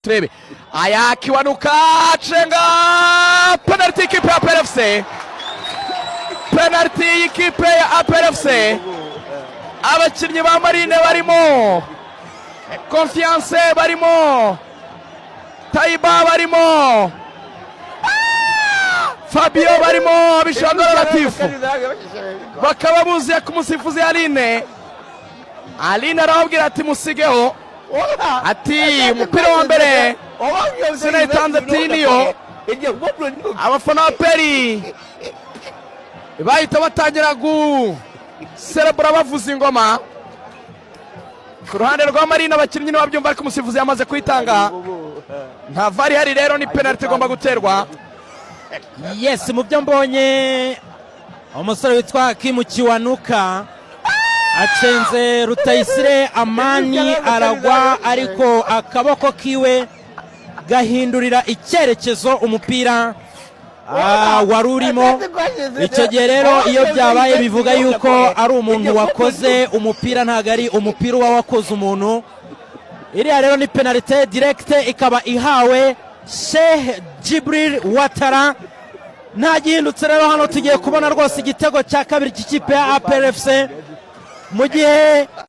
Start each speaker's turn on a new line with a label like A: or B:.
A: Trebe aya Kiwanuka cenga penalty ikipe ya APR FC, penalty ikipe ya APR FC. Abakinnyi ba Marine barimo Confiance, barimo Taiba, barimo Fabio, barimo Bishangara Latifu, bakaba buzuye ku musifuzi Aline arababwira ati musigeho, ati umupira wa mbere sinayitanze ati niyo. Abafana ba Peri bahita batangira guserebura bavuza ingoma. Ku ruhande rwa Marine abakinnyi babyumva ariko umusifuzi yamaze kwitanga, nta vari hari, rero ni penalty igomba guterwa.
B: Yes, mu byo mbonye umusore witwa Kim Kiwanuka acenze Rutayisire Amani aragwa, ariko akaboko kiwe gahindurira icyerekezo umupira warurimo. Icyo gihe rero iyo byabaye bivuga yuko ari umuntu wakoze umupira, ntago ari umupira uba wakoze umuntu. Iriya rero ni penalty direct ikaba ihawe Sheikh Jibril Watara. Nta gihindutse rero, hano tugiye kubona rwose igitego cya kabiri cy'ikipe ya APR FC mu gihe